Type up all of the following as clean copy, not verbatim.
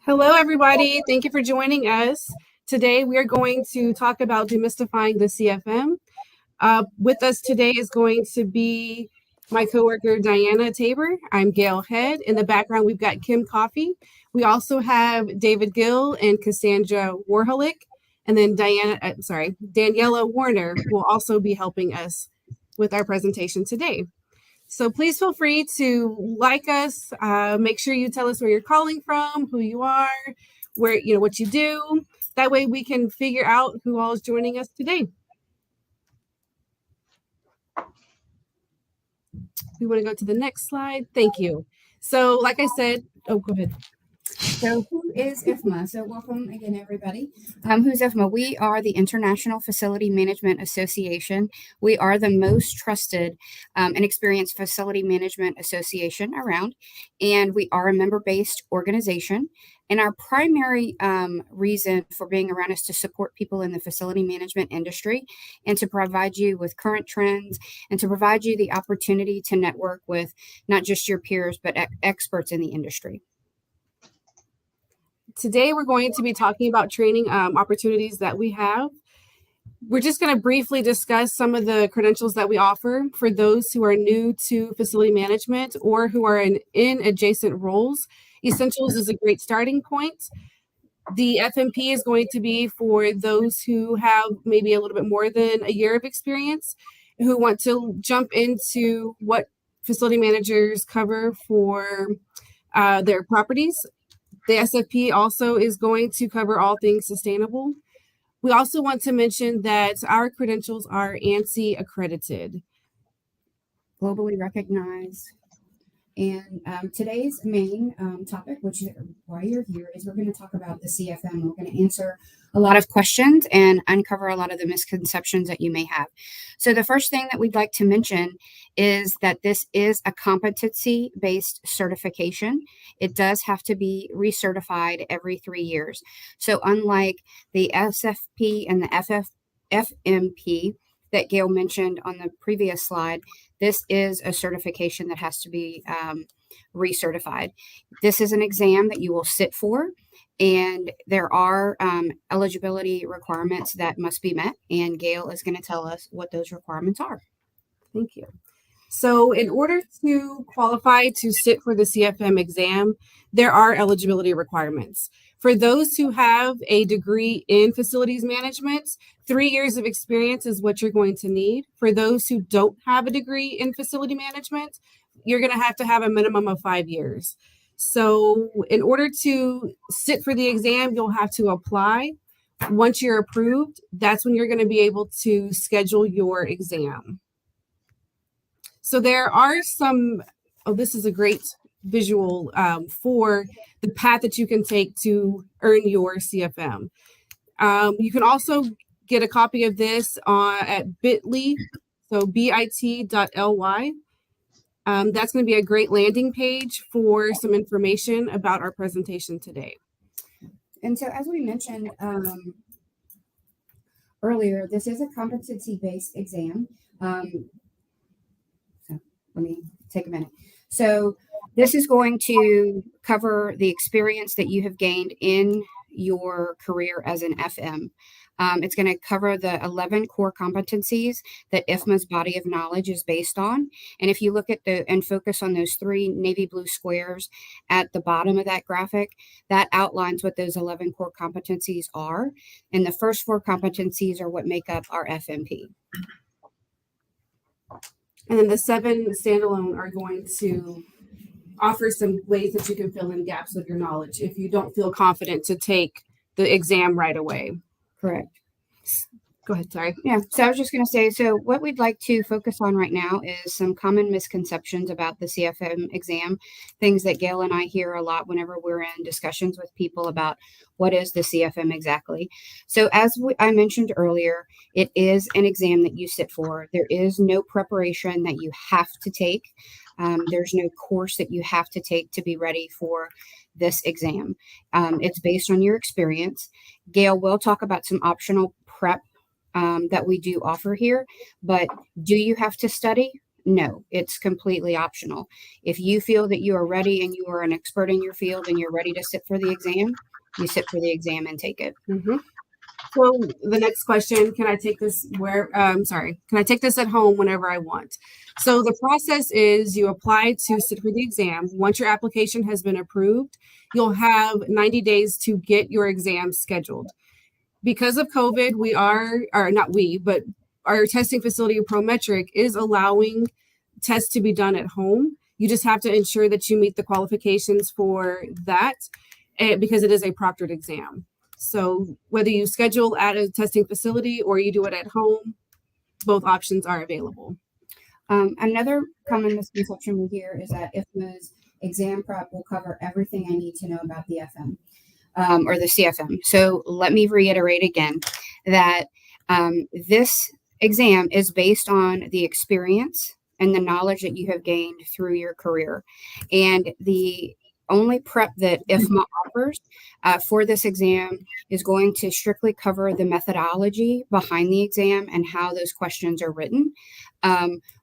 Hello, everybody. Thank you for joining us. Today, we are going to talk about demystifying the CFM. With us today is going to be my coworker, Diana Tabor. I'm Gail Head. In the background, we've got Kim Coffey. We also have David Gill and Cassandra Warholick. And then Daniela Warner will also be helping us with our presentation today. So please feel free to like us. Make sure you tell us where you're calling from, who you are, what you do. That way we can figure out who all is joining us today. We want to go to the next slide. Thank you. So like I said, go ahead. So who is IFMA? So welcome again, everybody. Who's IFMA? We are the International Facility Management Association. We are the most trusted and experienced facility management association around, and we are a member-based organization. And our primary reason for being around is to support people in the facility management industry and to provide you with current trends and to provide you the opportunity to network with not just your peers, but experts in the industry. Today, we're going to be talking about training opportunities that we have. We're just going to briefly discuss some of the credentials that we offer for those who are new to facility management or who are in adjacent roles. Essentials is a great starting point. The FMP is going to be for those who have maybe a little bit more than a year of experience, who want to jump into what facility managers cover for their properties. The SFP also is going to cover all things sustainable. We also want to mention that our credentials are ANSI accredited. Globally recognized. And today's main topic, which is why you're here, is we're going to talk about the CFM. We're going to answer a lot of questions and uncover a lot of the misconceptions that you may have. So the first thing that we'd like to mention is that this is a competency-based certification. It does have to be recertified every 3 years. So unlike the SFP and the FMP that Gail mentioned on the previous slide, this is a certification that has to be recertified. This is an exam that you will sit for, and there are eligibility requirements that must be met, and Gail is going to tell us what those requirements are. Thank you. So in order to qualify to sit for the CFM exam, there are eligibility requirements. For those who have a degree in facilities management, 3 years of experience is what you're going to need. For those who don't have a degree in facility management, you're going to have a minimum of 5 years. So in order to sit for the exam, you'll have to apply. Once you're approved, that's when you're going to be able to schedule your exam. So there are this is a great visual for the path that you can take to earn your CFM. You can also get a copy of this at bit.ly, so bit.ly. That's going to be a great landing page for some information about our presentation today. And so as we mentioned earlier, this is a competency-based exam. Let me take a minute. So this is going to cover the experience that you have gained in your career as an FM. It's going to cover the 11 core competencies that IFMA's body of knowledge is based on. And if you look at and focus on those 3 navy blue squares at the bottom of that graphic, that outlines what those 11 core competencies are. And the first 4 competencies are what make up our FMP. And then the 7 standalone are going to offer some ways that you can fill in gaps with your knowledge if you don't feel confident to take the exam right away. Correct. Go ahead, sorry. Yeah, so I was just going to say, so what we'd like to focus on right now is some common misconceptions about the CFM exam, things that Gail and I hear a lot whenever we're in discussions with people about what is the CFM exactly. So as I mentioned earlier, it is an exam that you sit for. There is no preparation that you have to take. There's no course that you have to take to be ready for this exam. It's based on your experience. Gail will talk about some optional prep that we do offer here, but do you have to study? No, it's completely optional. If you feel that you are ready and you are an expert in your field and you're ready to sit for the exam, you sit for the exam and take it. Mm-hmm. So the next question, can I take this can I take this at home whenever I want? So the process is you apply to sit for the exam. Once your application has been approved, you'll have 90 days to get your exam scheduled. Because of COVID, or not we, but our testing facility, Prometric, is allowing tests to be done at home. You just have to ensure that you meet the qualifications for that because it is a proctored exam. So whether you schedule at a testing facility or you do it at home, both options are available. Another common misconception we hear is that IFMA's exam prep will cover everything I need to know about the FM or the CFM. So let me reiterate again that this exam is based on the experience and the knowledge that you have gained through your career. And the only prep that IFMA offers for this exam is going to strictly cover the methodology behind the exam and how those questions are written.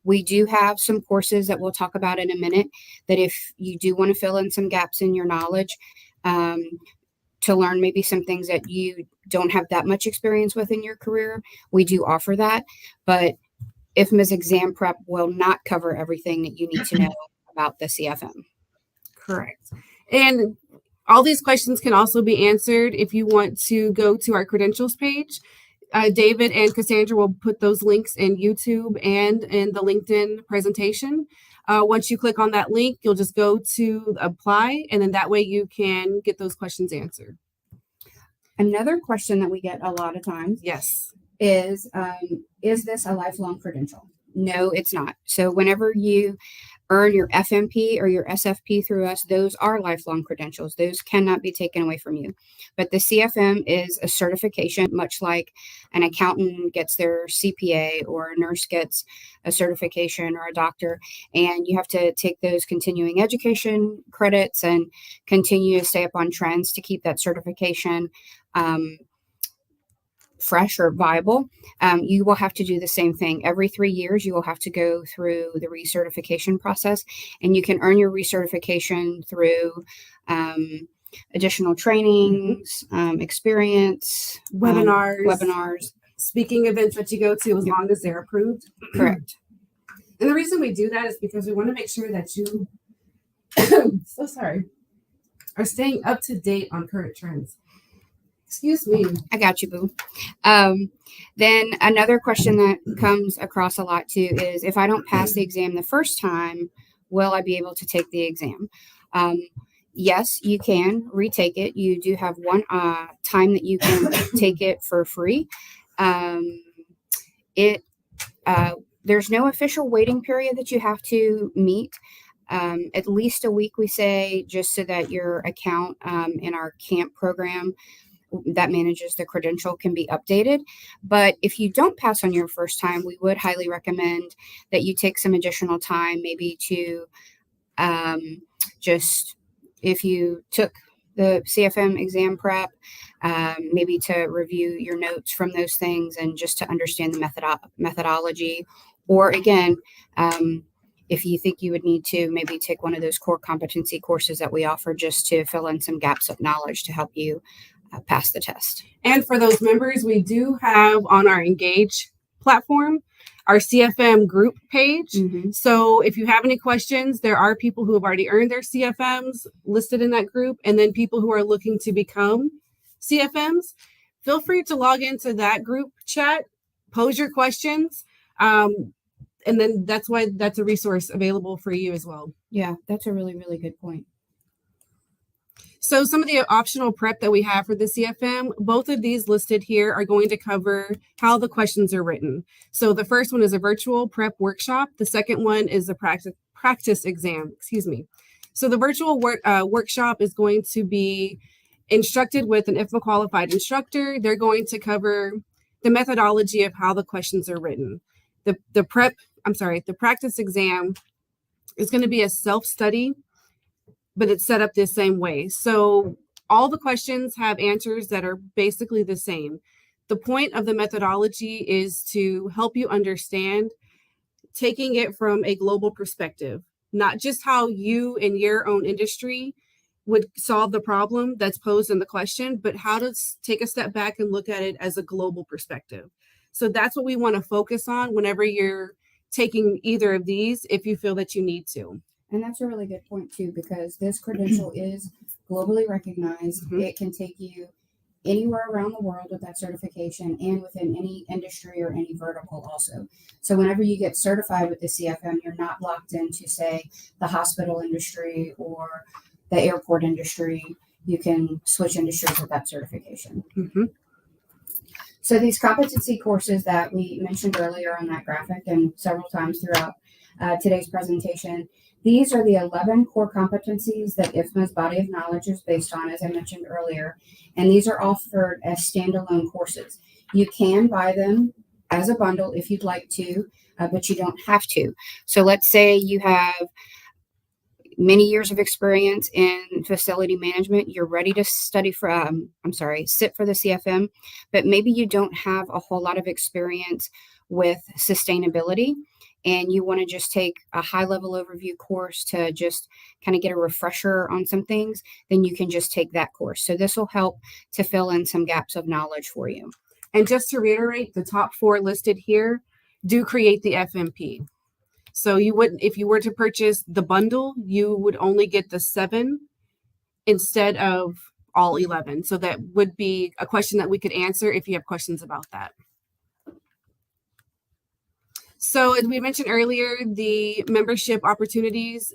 We do have some courses that we'll talk about in a minute that if you do want to fill in some gaps in your knowledge, to learn maybe some things that you don't have that much experience with in your career, we do offer that. But IFMA's exam prep will not cover everything that you need to know about the CFM. Correct. And all these questions can also be answered if you want to go to our credentials page. David and Cassandra will put those links in YouTube and in the LinkedIn presentation. Once you click on that link, you'll just go to apply, and then that way you can get those questions answered. Another question that we get a lot of times Yes. is this a lifelong credential? No, it's not. So whenever you earn your FMP or your SFP through us, those are lifelong credentials. Those cannot be taken away from you. But the CFM is a certification, much like an accountant gets their CPA or a nurse gets a certification or a doctor. And you have to take those continuing education credits and continue to stay up on trends to keep that certification fresh or viable. You will have to do the same thing. Every 3 years, you will have to go through the recertification process, and you can earn your recertification through additional trainings, experience, webinars, speaking events that you go to, as long as they're approved. Correct. And the reason we do that is because we want to make sure that you are staying up to date on current trends. Excuse me. I got you, boo. Then another question that comes across a lot too is, if I don't pass the exam the first time, will I be able to take the exam? Yes, you can retake it. You do have one time that you can take it for free. There's no official waiting period that you have to meet. At least a week, we say, just so that your account in our camp program that manages the credential can be updated. But if you don't pass on your first time, we would highly recommend that you take some additional time, maybe to just, if you took the CFM exam prep, maybe to review your notes from those things and just to understand the methodology. Or again, if you think you would need to maybe take one of those core competency courses that we offer just to fill in some gaps of knowledge to help you pass the test. And for those members, we do have on our Engage platform our CFM group page. Mm-hmm. So if you have any questions, there are people who have already earned their CFMs listed in that group, and then people who are looking to become CFMs. Feel free to log into that group chat, pose your questions, and then that's why that's a resource available for you as well. Yeah, that's a really, really good point. So some of the optional prep that we have for the CFM, both of these listed here are going to cover how the questions are written. So the first one is a virtual prep workshop. The second one is a practice exam, So the virtual workshop is going to be instructed with an IFMA qualified instructor. They're going to cover the methodology of how the questions are written. The practice exam is going to be a self-study, but it's set up the same way. So all the questions have answers that are basically the same. The point of the methodology is to help you understand taking it from a global perspective, not just how you in your own industry would solve the problem that's posed in the question, but how to take a step back and look at it as a global perspective. So that's what we want to focus on whenever you're taking either of these, if you feel that you need to. And that's a really good point too, because this credential is globally recognized. Mhm. It can take you anywhere around the world with that certification and within any industry or any vertical also. So whenever you get certified with the CFM, you're not locked into, say, the hospital industry or the airport industry. You can switch industries with that certification. Mhm. So these competency courses that we mentioned earlier on that graphic and several times throughout today's presentation, these are the 11 core competencies that IFMA's body of knowledge is based on, as I mentioned earlier, and these are offered as standalone courses. You can buy them as a bundle if you'd like to, but you don't have to. So let's say you have many years of experience in facility management. You're ready to study for, sit for the CFM, but maybe you don't have a whole lot of experience with sustainability and you want to just take a high level overview course to just kind of get a refresher on some things, then you can just take that course. So this will help to fill in some gaps of knowledge for you. And just to reiterate, the top 4 listed here do create the FMP. So you wouldn't, if you were to purchase the bundle, you would only get the 7 instead of all 11. So that would be a question that we could answer if you have questions about that. So as we mentioned earlier, the membership opportunities,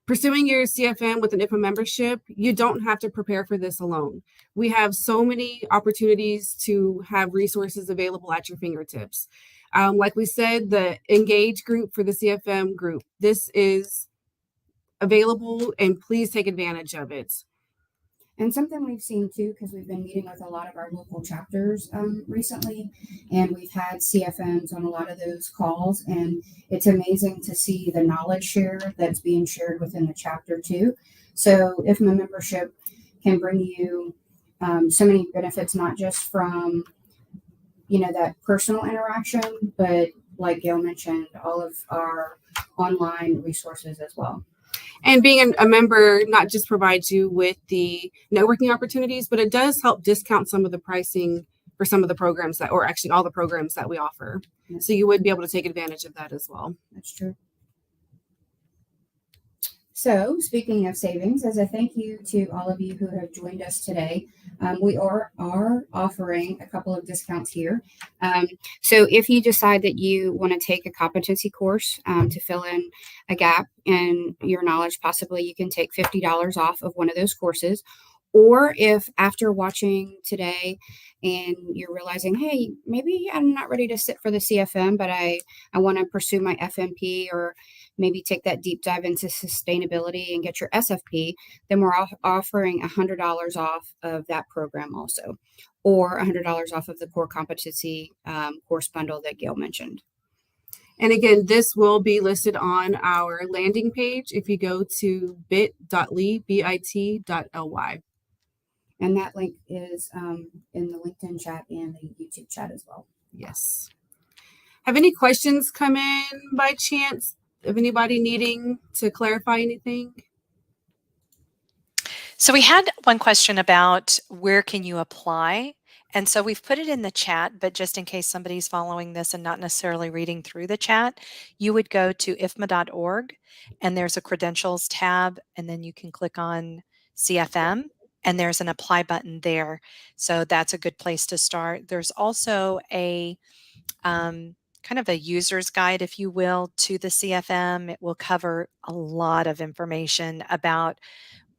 pursuing your CFM with an IFMA membership, you don't have to prepare for this alone. We have so many opportunities to have resources available at your fingertips. Like we said, the Engage group for the CFM group, this is available and please take advantage of it. And something we've seen too, because we've been meeting with a lot of our local chapters recently, and we've had CFMs on a lot of those calls, and it's amazing to see the knowledge share that's being shared within the chapter too. So IFMA membership can bring you so many benefits, not just from, that personal interaction, but like Gail mentioned, all of our online resources as well. And being a member not just provides you with the networking opportunities, but it does help discount some of the pricing for some of the programs that, or actually all the programs that we offer. Yeah. So you would be able to take advantage of that as well. That's true. So speaking of savings, as a thank you to all of you who have joined us today, we are offering a couple of discounts here. So if you decide that you want to take a competency course to fill in a gap in your knowledge, possibly you can take $50 off of one of those courses. Or if after watching today and you're realizing, hey, maybe I'm not ready to sit for the CFM, but I want to pursue my FMP or maybe take that deep dive into sustainability and get your SFP, then we're offering $100 off of that program also, or $100 off of the core competency course bundle that Gail mentioned. And again, this will be listed on our landing page if you go to bit.ly. And that link is in the LinkedIn chat and the YouTube chat as well. Yes. Have any questions come in by chance of anybody needing to clarify anything? So we had one question about where can you apply? And so we've put it in the chat, but just in case somebody's following this and not necessarily reading through the chat, you would go to ifma.org and there's a credentials tab, and then you can click on CFM and there's an apply button there. So that's a good place to start. There's also a kind of a user's guide, if you will, to the CFM. It will cover a lot of information about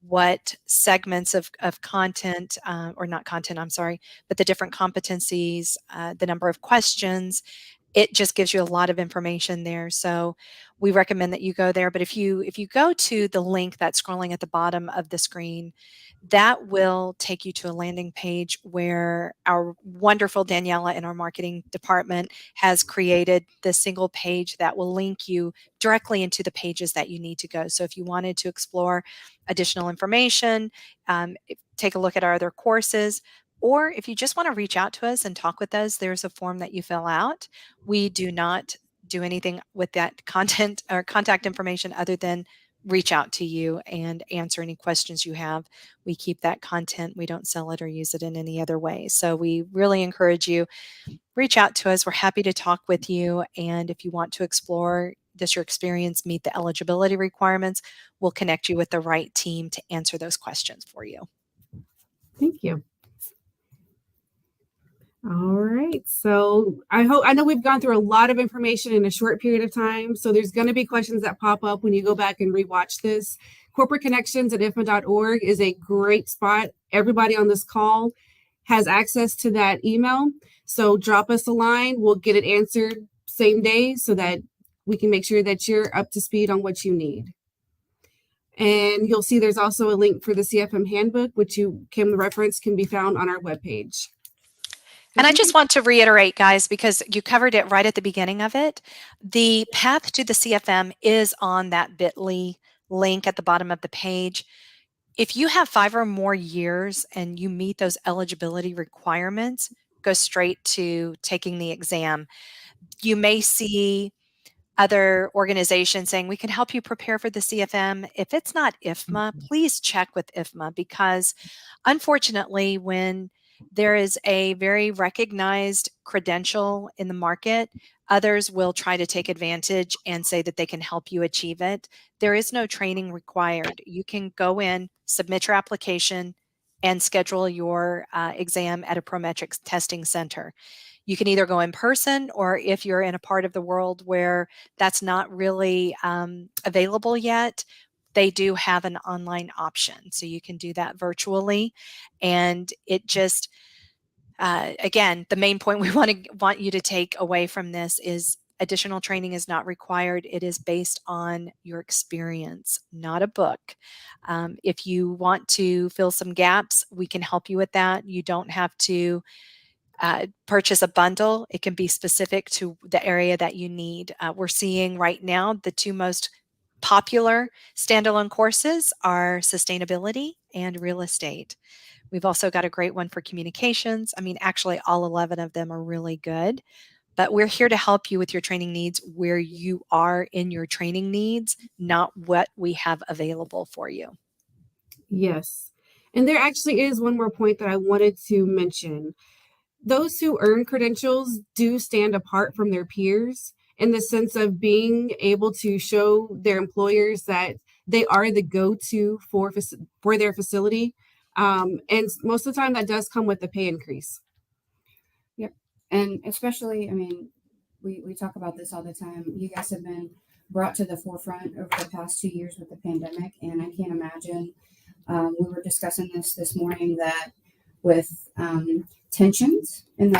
what segments of content, or not content, I'm sorry, but the different competencies, the number of questions. It just gives you a lot of information there. So we recommend that you go there. But if you go to the link that's scrolling at the bottom of the screen, that will take you to a landing page where our wonderful Daniela in our marketing department has created the single page that will link you directly into the pages that you need to go. So if you wanted to explore additional information, take a look at our other courses, or if you just want to reach out to us and talk with us, there's a form that you fill out. We do not do anything with that content or contact information other than reach out to you and answer any questions you have. We keep that content. We don't sell it or use it in any other way. So we really encourage you, reach out to us. We're happy to talk with you. And if you want to explore, does your experience meet the eligibility requirements, we'll connect you with the right team to answer those questions for you. Thank you. All right. So I know we've gone through a lot of information in a short period of time. So there's going to be questions that pop up when you go back and rewatch this. Corporate Connections at IFMA.org is a great spot. Everybody on this call has access to that email. So drop us a line. We'll get it answered same day so that we can make sure that you're up to speed on what you need. And you'll see there's also a link for the CFM handbook, which you can reference, can be found on our webpage. And I just want to reiterate, guys, because you covered it right at the beginning of it. The path to the CFM is on that bit.ly link at the bottom of the page. If you have 5 or more years and you meet those eligibility requirements, go straight to taking the exam. You may see other organizations saying, we can help you prepare for the CFM. If it's not IFMA, please check with IFMA, because unfortunately, when there is a very recognized credential in the market, others will try to take advantage and say that they can help you achieve it. There is no training required. You can go in, submit your application, and schedule your exam at a Prometrics testing center. You can either go in person, or if you're in a part of the world where that's not really available yet, they do have an online option. So you can do that virtually. And it just, again, the main point we want you to take away from this is additional training is not required. It is based on your experience, not a book. If you want to fill some gaps, we can help you with that. You don't have to purchase a bundle. It can be specific to the area that you need. We're seeing right now the 2 most popular standalone courses are sustainability and real estate. We've also got a great one for communications. I mean, actually, all 11 of them are really good, but we're here to help you with your training needs where you are in your training needs, not what we have available for you. Yes. And there actually is one more point that I wanted to mention. Those who earn credentials do stand apart from their peers in the sense of being able to show their employers that they are the go-to for their facility. And most of the time that does come with the pay increase. Yep. And especially, I mean, we talk about this all the time. You guys have been brought to the forefront over the past 2 years with the pandemic. And I can't imagine, we were discussing this morning, that with tensions and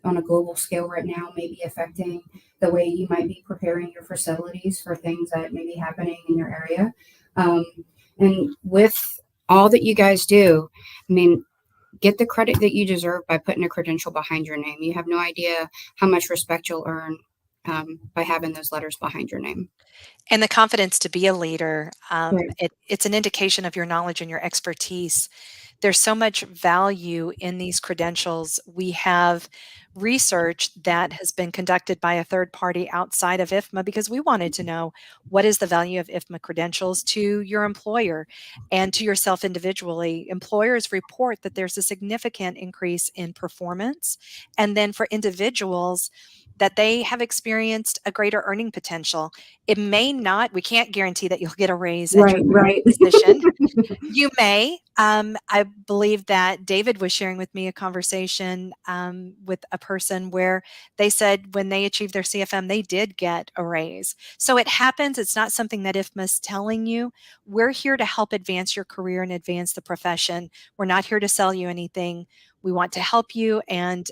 on a global scale right now may be affecting the way you might be preparing your facilities for things that may be happening in your area. And with all that you guys do, I mean, get the credit that you deserve by putting a credential behind your name. You have no idea how much respect you'll earn by having those letters behind your name. And the confidence to be a leader, Right. it's an indication of your knowledge and your expertise. There's so much value in these credentials. We have research that has been conducted by a third party outside of IFMA, because we wanted to know, what is the value of IFMA credentials to your employer and to yourself individually. Employers report that there's a significant increase in performance. And then for individuals, that they have experienced a greater earning potential. It may not, we can't guarantee that you'll get a raise at your Right. position. You may. I believe that David was sharing with me a conversation with a person where they said when they achieved their CFM, they did get a raise. So it happens. It's not something that IFMA's telling you. We're here to help advance your career and advance the profession. We're not here to sell you anything. We want to help you, and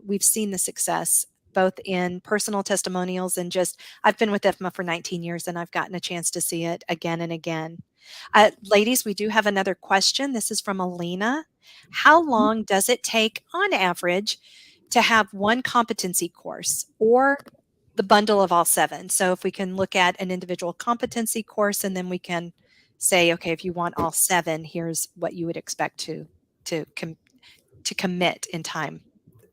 we've seen the success both in personal testimonials and just, I've been with IFMA for 19 years and I've gotten a chance to see it again and again. Ladies, we do have another question. This is from Alina. How long does it take on average to have one competency course or the bundle of all 7? So if we can look at an individual competency course, and then we can say, okay, if you want all 7, here's what you would expect to commit in time.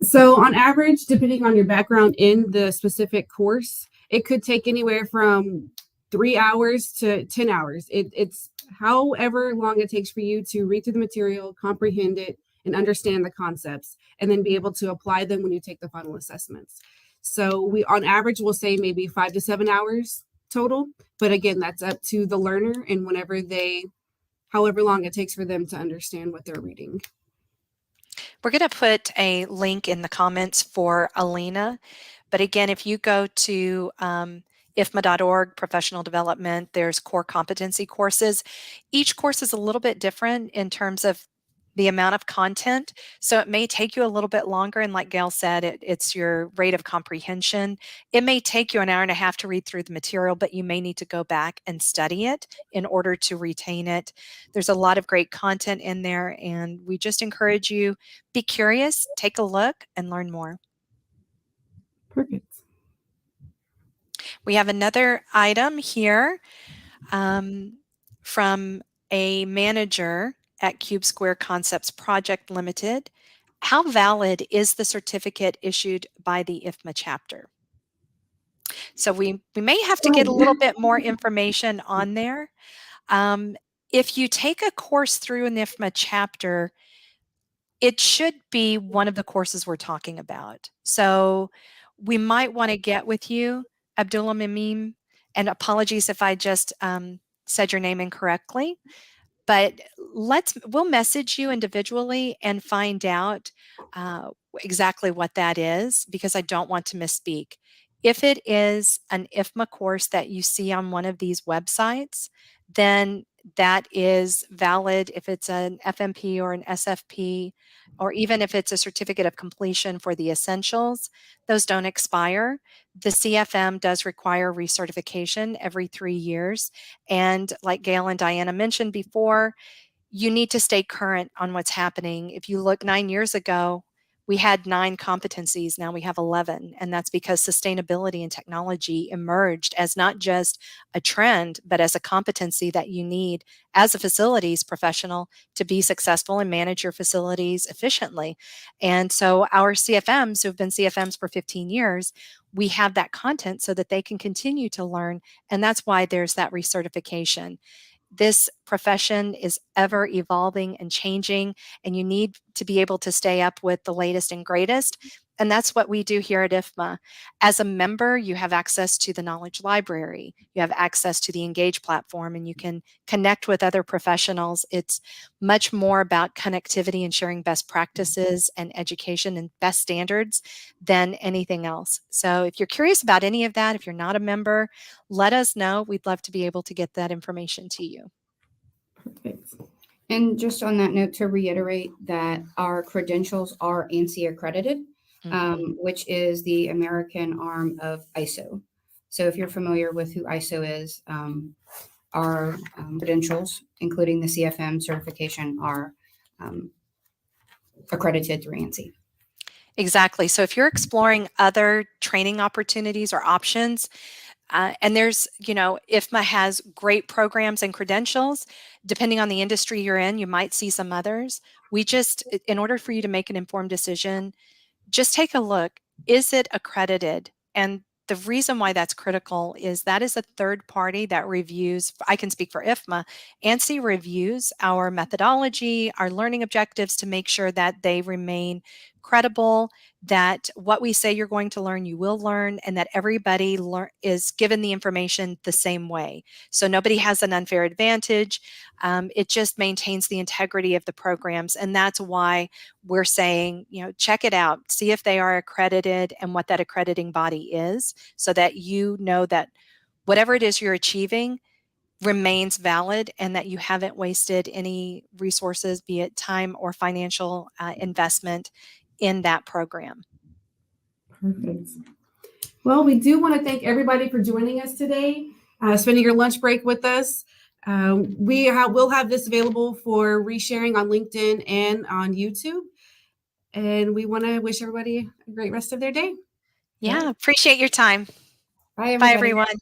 So on average, depending on your background in the specific course, it could take anywhere from 3 hours to 10 hours. It's however long it takes for you to read through the material, comprehend it, and understand the concepts, and then be able to apply them when you take the final assessments. So we, on average, will say maybe 5 to 7 hours total. But again, that's up to the learner and however long it takes for them to understand what they're reading. We're going to put a link in the comments for Alina. But again, if you go to IFMA.org, professional development, there's core competency courses. Each course is a little bit different in terms of the amount of content. So it may take you a little bit longer. And like Gail said, it's your rate of comprehension. It may take you an hour and a half to read through the material, but you may need to go back and study it in order to retain it. There's a lot of great content in there. And we just encourage you, be curious, take a look, and learn more. Perfect. We have another item here from a manager at Cube Square Concepts Project Limited. How valid is the certificate issued by the IFMA chapter? So we may have to get a little bit more information on there. If you take a course through an IFMA chapter, it should be one of the courses we're talking about. So we might want to get with you, Abdullah Mimim, and apologies if I just said your name incorrectly, but we'll message you individually and find out exactly what that is, because I don't want to misspeak. If it is an IFMA course that you see on one of these websites, then that is valid. If it's an FMP or an SFP, or even if it's a certificate of completion for the essentials, those don't expire. The CFM does require recertification every 3 years. And like Gail and Diana mentioned before, you need to stay current on what's happening. If you look 9 years ago, we had 9 competencies, now we have 11. And that's because sustainability and technology emerged as not just a trend, but as a competency that you need as a facilities professional to be successful and manage your facilities efficiently. And so our CFMs, who've been CFMs for 15 years, we have that content so that they can continue to learn. And that's why there's that recertification. This profession is ever evolving and changing, and you need to be able to stay up with the latest and greatest. And that's what we do here at IFMA. As a member, you have access to the knowledge library, you have access to the Engage platform, and you can connect with other professionals. It's much more about connectivity and sharing best practices and education and best standards than anything else. So if you're curious about any of that, if you're not a member, let us know. We'd love to be able to get that information to you. Perfect. And just on that note, to reiterate that our credentials are ANSI accredited, which is the American arm of ISO. So if you're familiar with who ISO is, our credentials, including the CFM certification, are accredited through ANSI. Exactly. So if you're exploring other training opportunities or options, and there's, IFMA has great programs and credentials. Depending on the industry you're in, you might see some others. In order for you to make an informed decision, just take a look. Is it accredited? And the reason why that's critical is that is a third party that reviews. I can speak for IFMA. ANSI reviews our methodology, our learning objectives to make sure that they remain credible, that what we say you're going to learn, you will learn, and that everybody is given the information the same way. So nobody has an unfair advantage. It just maintains the integrity of the programs. And that's why we're saying, check it out, see if they are accredited and what that accrediting body is, so that you know that whatever it is you're achieving remains valid and that you haven't wasted any resources, be it time or financial investment in that program. Perfect. Well, we do want to thank everybody for joining us today, spending your lunch break with us. We'll have this available for resharing on LinkedIn and on YouTube. And we want to wish everybody a great rest of their day. Yeah, appreciate your time. Bye, Bye, everybody. everyone.